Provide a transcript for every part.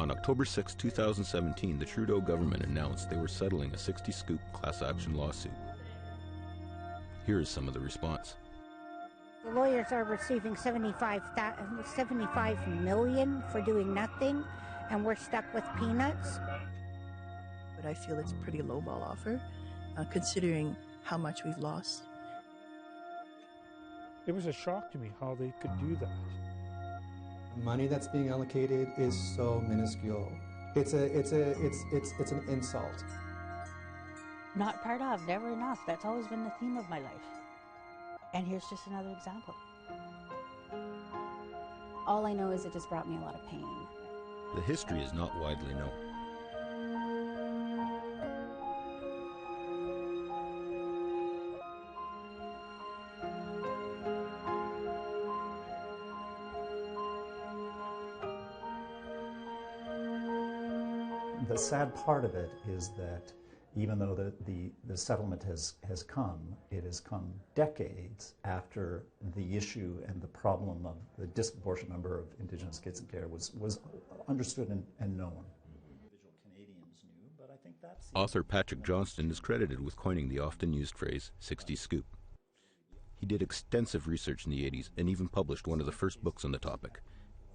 On October 6, 2017, the Trudeau government announced they were settling a 60s Scoop class action lawsuit. Here is some of the response. The lawyers are receiving $75 million for doing nothing, and we're stuck with peanuts. But I feel it's a pretty lowball offer, considering how much we've lost. It was a shock to me how they could do that. The money that's being allocated is so minuscule. It's an insult. Not part of, never enough. That's always been the theme of my life. And here's just another example. All I know is it just brought me a lot of pain. The history is not widely known. The sad part of it is that even though the settlement has come, it has come decades after the issue and the problem of the disproportionate number of Indigenous kids in care was understood and known. Author Patrick Johnston is credited with coining the often used phrase, 60s Scoop. He did extensive research in the 80s and even published one of the first books on the topic,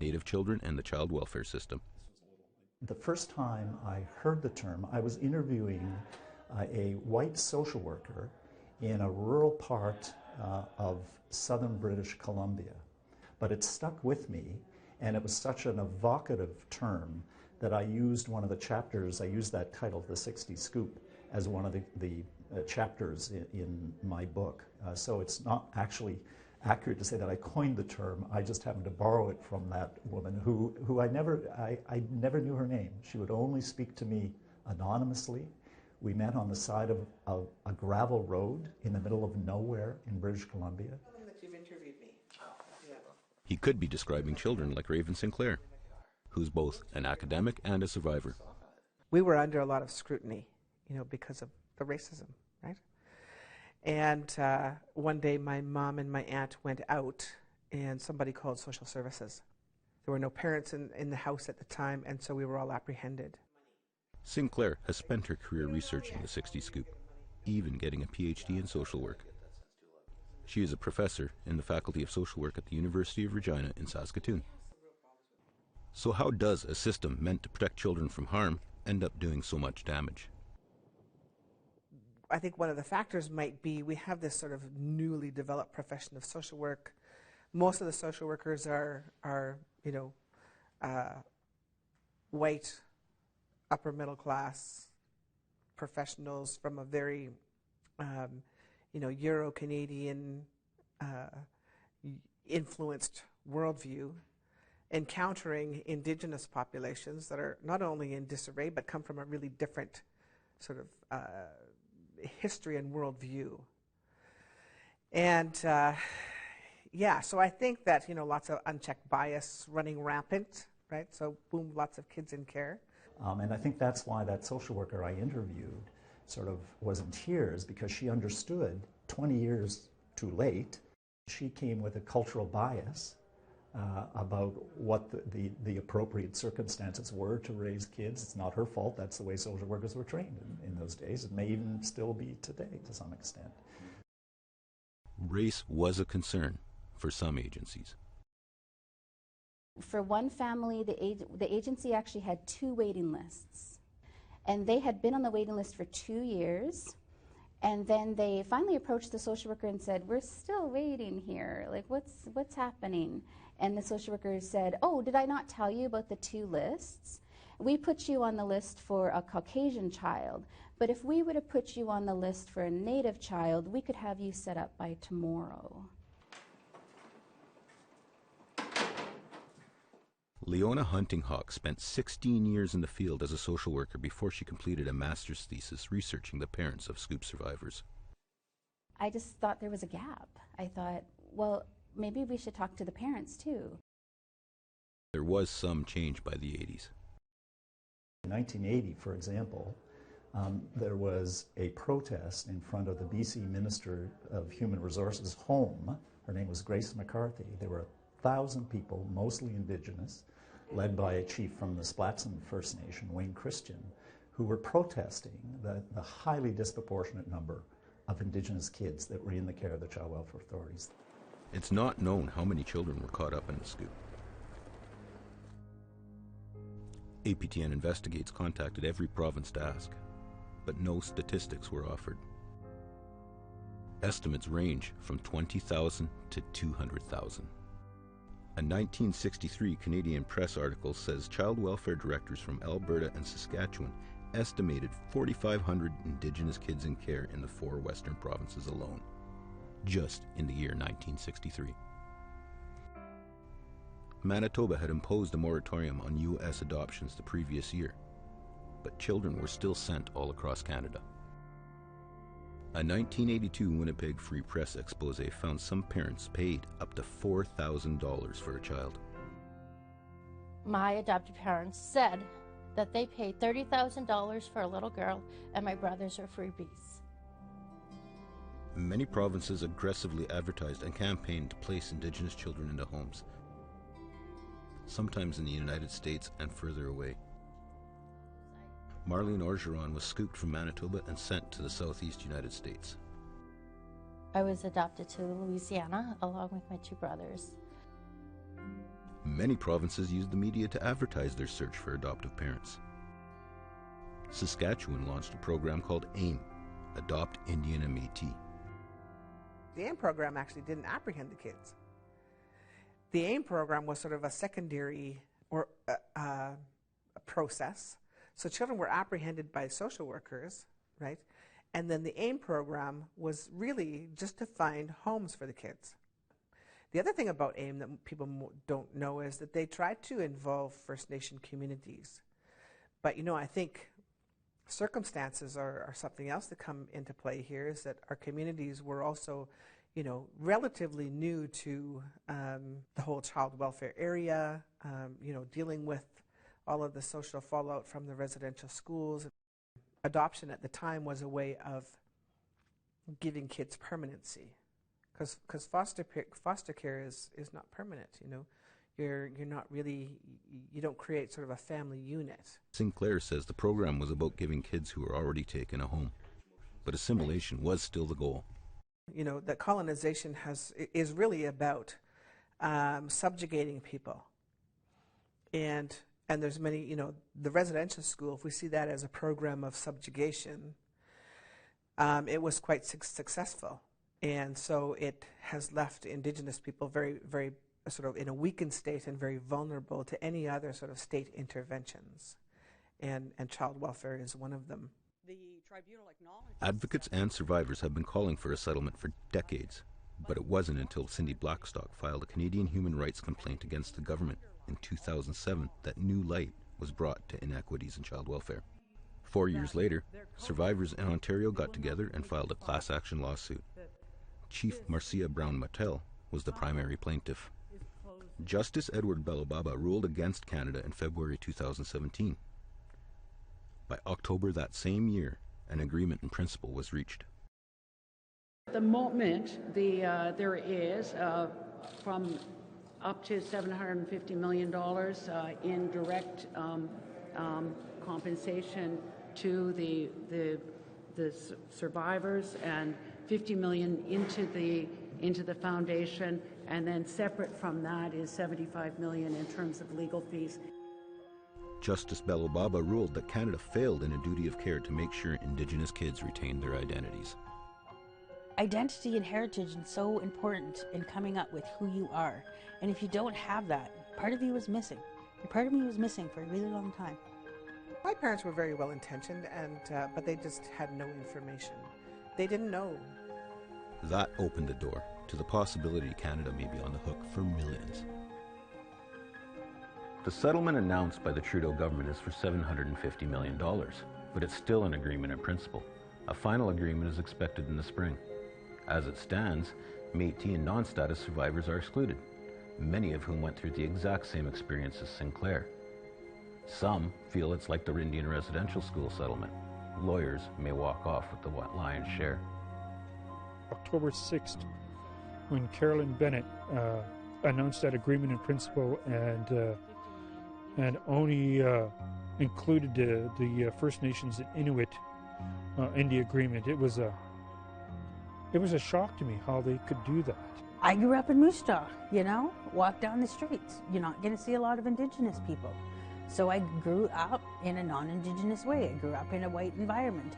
Native Children and the Child Welfare System. The first time I heard the term, I was interviewing a white social worker in a rural part of southern British Columbia. But it stuck with me, and it was such an evocative term that I used one of the chapters, I used that title, The 60s Scoop, as one of the chapters in my book. So it's not actually accurate to say that I coined the term. I just happened to borrow it from that woman who I never knew her name. She would only speak to me anonymously. We met on the side of a gravel road in the middle of nowhere in British Columbia. You've interviewed me. Yeah. He could be describing children like Raven Sinclair, who's both an academic and a survivor. We were under a lot of scrutiny, because of the racism, right? And one day my mom and my aunt went out and somebody called social services. There were no parents in the house at the time, and so we were all apprehended. Sinclair has spent her career researching the 60s Scoop, even getting a PhD in social work. She is a professor in the Faculty of Social Work at the University of Regina in Saskatoon. So how does a system meant to protect children from harm end up doing so much damage? I think one of the factors might be we have this sort of newly developed profession of social work. Most of the social workers are white, upper middle class professionals from a very, Euro-Canadian influenced worldview, encountering Indigenous populations that are not only in disarray but come from a really different sort of history and worldview. And so I think that, lots of unchecked bias running rampant, right? So boom, lots of kids in care. And I think that's why that social worker I interviewed sort of was in tears, because she understood 20 years too late. She came with a cultural bias about what the appropriate circumstances were to raise kids. It's not her fault. That's the way social workers were trained in those days. It may even still be today to some extent. Race was a concern for some agencies. For one family, the agency actually had 2 waiting lists. And they had been on the waiting list for 2 years. And then they finally approached the social worker and said, "We're still waiting here. Like, what's happening?" And the social worker said, "Oh, did I not tell you about the 2 lists? We put you on the list for a Caucasian child, but if we would have put you on the list for a Native child, we could have you set up by tomorrow." Leona Huntinghawk spent 16 years in the field as a social worker before she completed a master's thesis researching the parents of Scoop survivors. I just thought there was a gap. I thought, well, maybe we should talk to the parents too. There was some change by the 80s. In 1980, for example, there was a protest in front of the BC Minister of Human Resources' home. Her name was Grace McCarthy. There were 1,000 people, mostly Indigenous, led by a chief from the Splatson First Nation, Wayne Christian, who were protesting the highly disproportionate number of Indigenous kids that were in the care of the child welfare authorities. It's not known how many children were caught up in the scoop. APTN Investigates contacted every province to ask, but no statistics were offered. Estimates range from 20,000 to 200,000. A 1963 Canadian Press article says child welfare directors from Alberta and Saskatchewan estimated 4,500 Indigenous kids in care in the 4 western provinces alone, just in the year 1963. Manitoba had imposed a moratorium on U.S. adoptions the previous year, but children were still sent all across Canada. A 1982 Winnipeg Free Press expose found some parents paid up to $4,000 for a child. My adoptive parents said that they paid $30,000 for a little girl and my brothers are freebies. Many provinces aggressively advertised and campaigned to place Indigenous children into homes, sometimes in the United States and further away. Marlene Orgeron was scooped from Manitoba and sent to the southeast United States. I was adopted to Louisiana along with my 2 brothers. Many provinces used the media to advertise their search for adoptive parents. Saskatchewan launched a program called AIM, Adopt Indian and Métis. The AIM program actually didn't apprehend the kids. The AIM program was sort of a secondary or a process. So children were apprehended by social workers, right? And then the AIM program was really just to find homes for the kids. The other thing about AIM that people don't know is that they tried to involve First Nation communities. But, you know, I think circumstances are something else that come into play here, is that our communities were also, you know, relatively new to the whole child welfare area, you know, dealing with all of the social fallout from the residential schools. Adoption at the time was a way of giving kids permanency, because foster care is not permanent. You know, you're not really, you don't create sort of a family unit. Sinclair says the program was about giving kids who were already taken a home, but assimilation was still the goal. You know, that colonization is really about subjugating people, and there's many, you know, the residential school, if we see that as a program of subjugation, it was quite successful. And so it has left Indigenous people very, very sort of in a weakened state and very vulnerable to any other sort of state interventions. And child welfare is one of them. The tribunal acknowledges Advocates and survivors have been calling for a settlement for decades, but it wasn't until Cindy Blackstock filed a Canadian human rights complaint against the government in 2007 that new light was brought to inequities in child welfare. 4 years later, survivors in Ontario got together and filed a class action lawsuit. Chief Marcia Brown-Martel was the primary plaintiff. Justice Edward Belobaba ruled against Canada in February 2017. By October that same year, an agreement in principle was reached. At the moment, there is from up to $750 million in direct compensation to the survivors, and $50 million into the foundation, and then separate from that is $75 million in terms of legal fees. Justice Belobaba ruled that Canada failed in a duty of care to make sure Indigenous kids retained their identities. Identity and heritage is so important in coming up with who you are. And if you don't have that, part of you is missing. And part of me was missing for a really long time. My parents were very well intentioned, but they just had no information. They didn't know. That opened the door to the possibility Canada may be on the hook for millions. The settlement announced by the Trudeau government is for $750 million, but it's still an agreement in principle. A final agreement is expected in the spring. As it stands, Métis and non-status survivors are excluded, many of whom went through the exact same experience as Sinclair. Some feel it's like the Indian residential school settlement. Lawyers may walk off with the lion's share. October 6th, when Carolyn Bennett announced that agreement in principle, and and only included the First Nations and Inuit in the agreement. It was a shock to me how they could do that. I grew up in Moose Jaw, you know, walk down the streets. You're not going to see a lot of Indigenous people. So I grew up in a non-Indigenous way. I grew up in a white environment.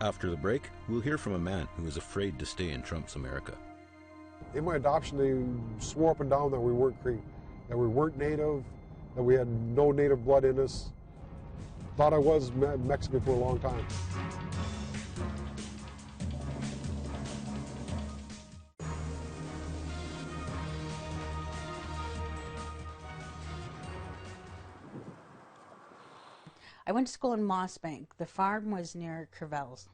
After the break, we'll hear from a man who is afraid to stay in Trump's America. In my adoption, they swore up and down that we weren't Cree, that we weren't Native, that we had no Native blood in us. Thought I was Mexican for a long time. I went to school in Mossbank. The farm was near Crevel's.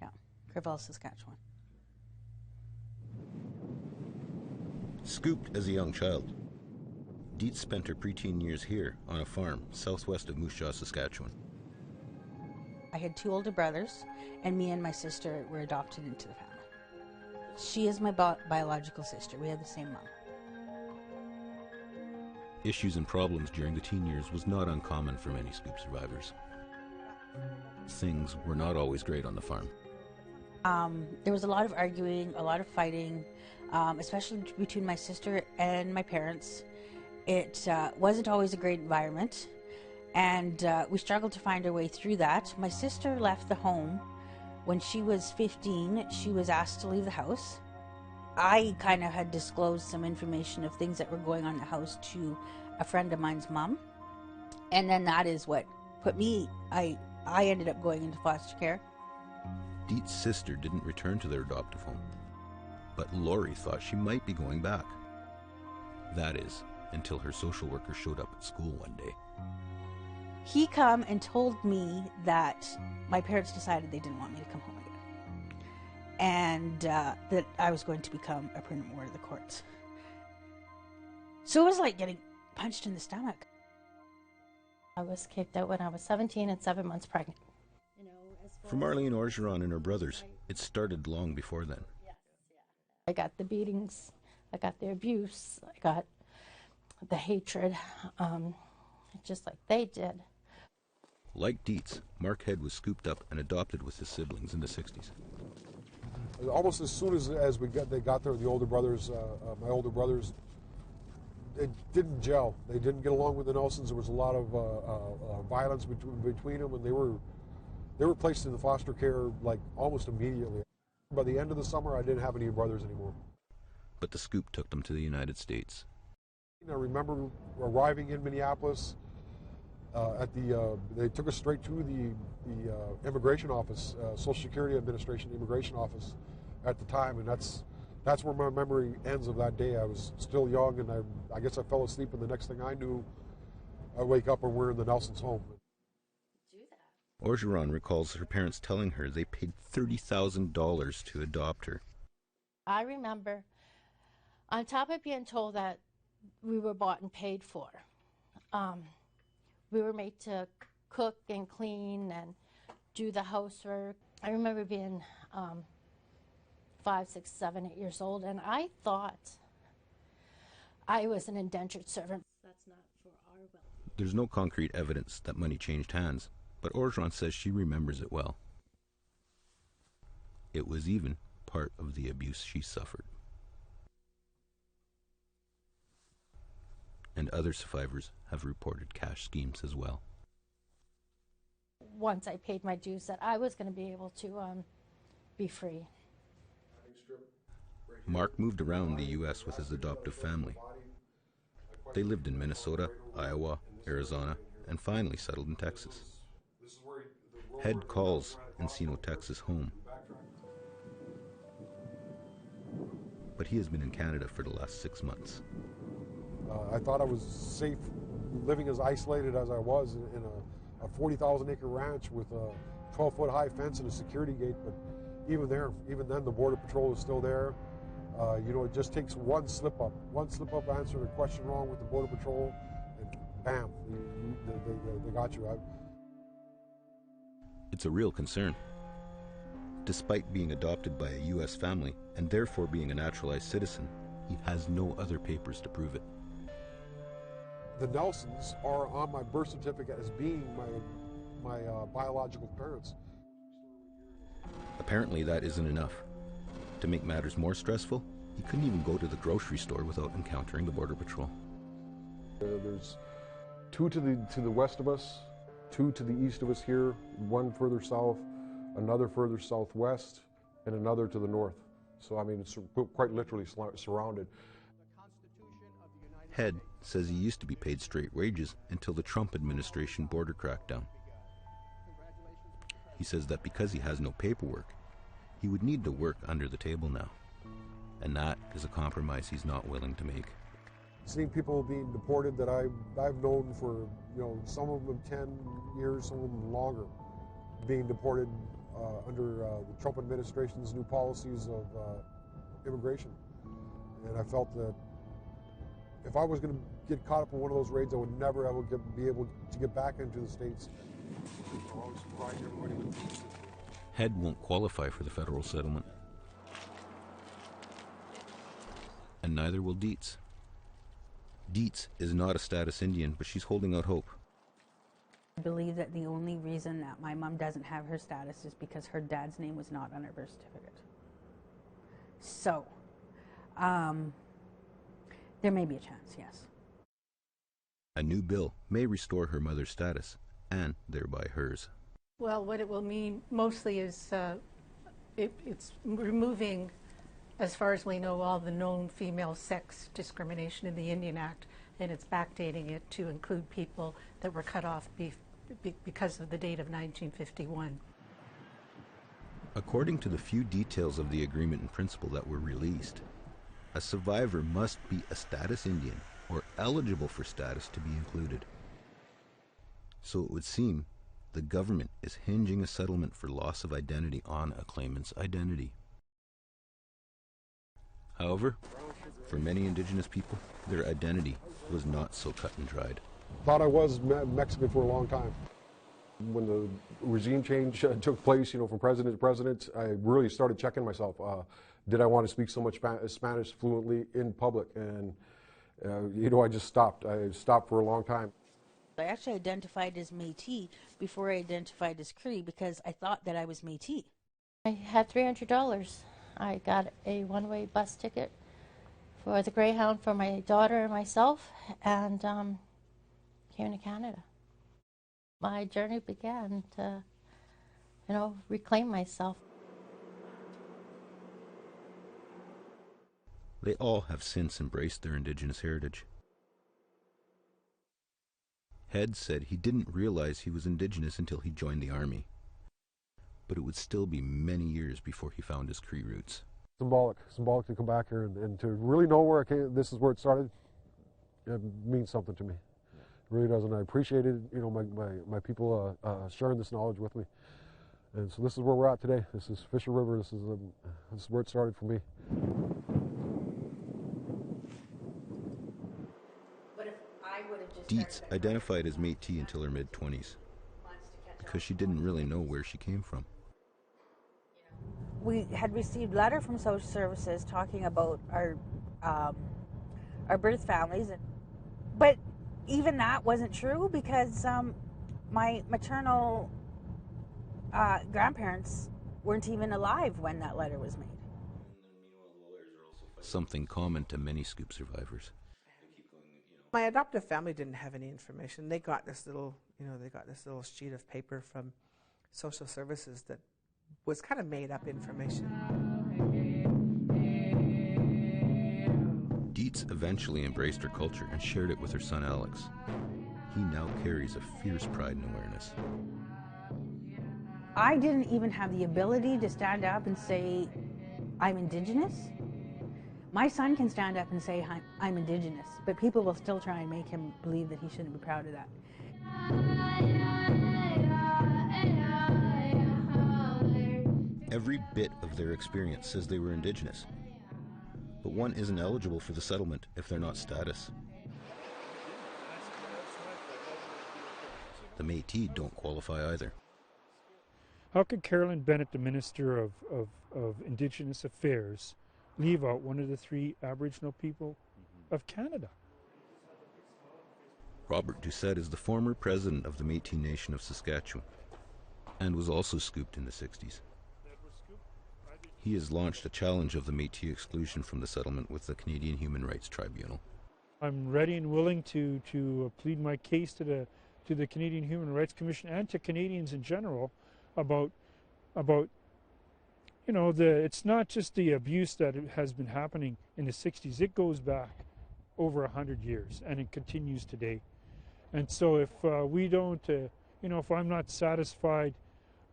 Yeah, Crevel, Saskatchewan. Scooped as a young child, Dietz spent her preteen years here on a farm southwest of Moose Jaw, Saskatchewan. I had 2 older brothers, and me and my sister were adopted into the family. She is my biological sister. We have the same mom. Issues and problems during the teen years was not uncommon for many Scoop survivors. Things were not always great on the farm. There was a lot of arguing, a lot of fighting, especially between my sister and my parents. It wasn't always a great environment, and we struggled to find our way through that. My sister left the home when she was 15. She was asked to leave the house. I kind of had disclosed some information of things that were going on in the house to a friend of mine's mom, and then that is what put me, I ended up going into foster care. Dietz' sister didn't return to their adoptive home, but Lori thought she might be going back. That is, until her social worker showed up at school one day. He come and told me that my parents decided they didn't want me to come home again, and that I was going to become a permanent ward of the courts. So it was like getting punched in the stomach. I was kicked out when I was 17 and 7 months pregnant. For Marlene Orgeron and her brothers, it started long before then. I got the beatings, I got the abuse, I got the hatred, just like they did. Like Dietz, Mark Head was scooped up and adopted with his siblings in the 60s. Almost as soon as they got there, the older brothers, my older brothers, it didn't gel. They didn't get along with the Nelsons. There was a lot of violence between them, and they were placed in the foster care like almost immediately. By the end of the summer, I didn't have any brothers anymore. But the scoop took them to the United States. I remember arriving in Minneapolis. They took us straight to the immigration office, Social Security Administration immigration office at the time, and that's where my memory ends of that day. I was still young, and I guess I fell asleep, and the next thing I knew, I wake up and we're in the Nelsons' home. Orgeron recalls her parents telling her they paid $30,000 to adopt her. I remember, on top of being told that we were bought and paid for, we were made to cook and clean and do the housework. I remember being 5, 6, 7, 8 years old, and I thought I was an indentured servant. That's not for our welfare. There's no concrete evidence that money changed hands, but Orgeron says she remembers it well. It was even part of the abuse she suffered. And other survivors have reported cash schemes as well. Once I paid my dues, that I was going to be able to be free. Mark moved around the U.S. with his adoptive family. They lived in Minnesota, Iowa, Arizona, and finally settled in Texas. Head calls Encino, Texas home. But he has been in Canada for the last 6 months. I thought I was safe living as isolated as I was in a 40,000-acre ranch with a 12-foot high fence and a security gate, but even then, the Border Patrol is still there. It just takes one slip up answering a question wrong with the Border Patrol, and bam, they got you. It's a real concern. Despite being adopted by a U.S. family and therefore being a naturalized citizen, he has no other papers to prove it. The Nelsons are on my birth certificate as being my biological parents. Apparently that isn't enough. To make matters more stressful, he couldn't even go to the grocery store without encountering the Border Patrol. There's two to the west of us, two to the east of us here, one further south, another further southwest, and another to the north. So, I mean, it's quite literally surrounded. Head says he used to be paid straight wages until the Trump administration border crackdown. He says that because he has no paperwork, he would need to work under the table now. And that is a compromise he's not willing to make. Seeing people being deported that I've known for, some of them 10 years, some of them longer, being deported under the Trump administration's new policies of immigration. And I felt that if I was going to get caught up in one of those raids, I would never ever be able to get back into the States. Head won't qualify for the federal settlement. And neither will Dietz. Dietz is not a status Indian, but she's holding out hope. I believe that the only reason that my mom doesn't have her status is because her dad's name was not on her birth certificate. So, there may be a chance, yes. A new bill may restore her mother's status, and thereby hers. Well, what it will mean mostly is it's removing, as far as we know, all the known female sex discrimination in the Indian Act, and it's backdating it to include people that were cut off because of the date of 1951. According to the few details of the agreement in principle that were released, a survivor must be a status Indian or eligible for status to be included. So it would seem the government is hinging a settlement for loss of identity on a claimant's identity. However, for many Indigenous people, their identity was not so cut and dried. Thought I was Mexican for a long time. When the regime change took place, from president to president, I really started checking myself. Did I want to speak so much Spanish fluently in public? And, I just stopped. I stopped for a long time. I actually identified as Métis before I identified as Cree because I thought that I was Métis. I had $300. I got a one-way bus ticket for the Greyhound for my daughter and myself, and came to Canada. My journey began to, reclaim myself. They all have since embraced their Indigenous heritage. Head said he didn't realize he was Indigenous until he joined the Army. But it would still be many years before he found his Cree roots. Symbolic to come back here and to really know where I came, this is where it started. It means something to me. It really does, and I appreciated, my people sharing this knowledge with me. And so this is where we're at today. This is Fisher River. This is where it started for me. Dietz identified as Métis until her mid-20s because she didn't really know where she came from. We had received a letter from social services talking about our birth families, but even that wasn't true because my maternal grandparents weren't even alive when that letter was made. Something common to many Scoop survivors. My adoptive family didn't have any information. They got this little, sheet of paper from social services that was kind of made up information. Dietz eventually embraced her culture and shared it with her son Alex. He now carries a fierce pride and awareness. I didn't even have the ability to stand up and say, I'm Indigenous. My son can stand up and say, I'm Indigenous, but people will still try and make him believe that he shouldn't be proud of that. Every bit of their experience says they were Indigenous, but one isn't eligible for the settlement if they're not status. The Métis don't qualify either. How could Carolyn Bennett, the Minister of Indigenous Affairs, leave out one of the three Aboriginal people of Canada? Robert Doucette is the former president of the Métis Nation of Saskatchewan and was also scooped in the 60s. He has launched a challenge of the Métis exclusion from the settlement with the Canadian Human Rights Tribunal. I'm ready and willing to plead my case to the Canadian Human Rights Commission and to Canadians in general about you know, it's not just the abuse that has been happening in the 60s. It goes back over 100 years and it continues today. And so if we don't, you know, if I'm not satisfied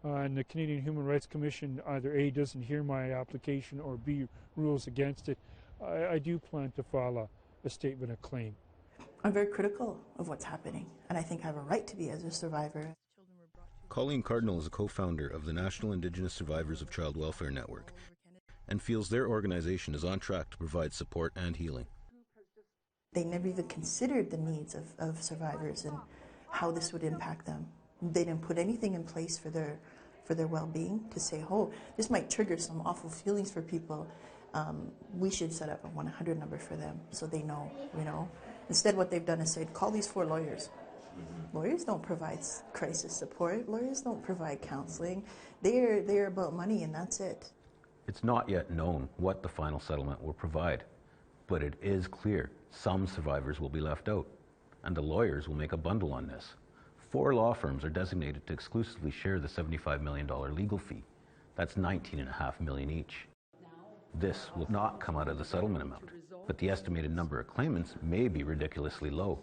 and the Canadian Human Rights Commission either A, doesn't hear my application, or B, rules against it, I do plan to file a statement of claim. I'm very critical of what's happening, and I think I have a right to be as a survivor. Colleen Cardinal is a co-founder of the National Indigenous Survivors of Child Welfare Network and feels their organization is on track to provide support and healing. They never even considered the needs of survivors and how this would impact them. They didn't put anything in place for their well-being to say, oh, this might trigger some awful feelings for people. We should set up a 1-800 number for them so they know, you know. Instead, what they've done is said, call these 4 lawyers. Lawyers don't provide crisis support. Lawyers don't provide counseling. They're about money, and that's it. It's not yet known what the final settlement will provide, but it is clear some survivors will be left out, and the lawyers will make a bundle on this. 4 law firms are designated to exclusively share the $75 million legal fee. That's $19.5 million each. This will not come out of the settlement amount, but the estimated number of claimants may be ridiculously low.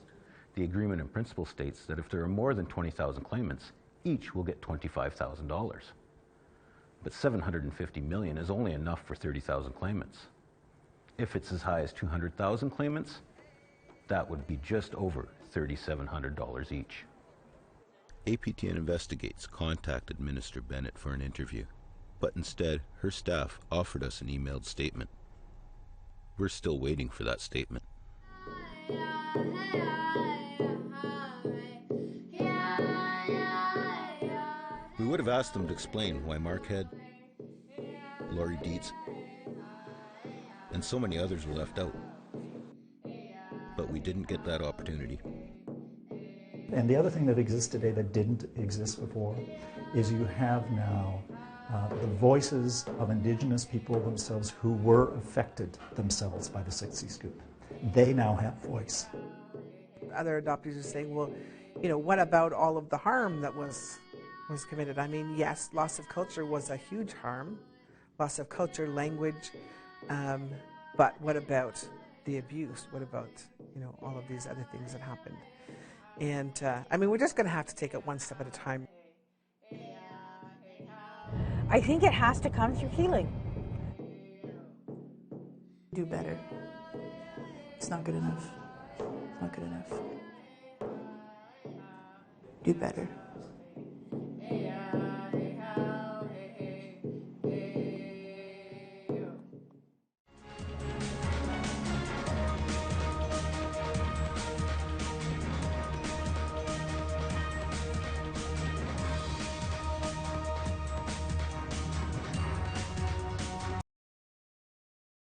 The agreement in principle states that if there are more than 20,000 claimants, each will get $25,000. But $750 million is only enough for 30,000 claimants. If it's as high as 200,000 claimants, that would be just over $3,700 each. APTN Investigates contacted Minister Bennett for an interview, but instead her staff offered us an emailed statement. We're still waiting for that statement. We would have asked them to explain why Mark Head, Laurie Dietz, and so many others were left out. But we didn't get that opportunity. And the other thing that exists today that didn't exist before is you have now the voices of Indigenous people themselves who were affected themselves by the Sixties Scoop. They now have voice. Other adoptees are saying, well, you know, what about all of the harm that was committed? I mean, yes, loss of culture was a huge harm, loss of culture, language, but what about the abuse? What about, you know, all of these other things that happened? And I mean, we're just going to have to take it one step at a time. I think it has to come through healing. Do better. It's not good enough. It's not good enough. Do better.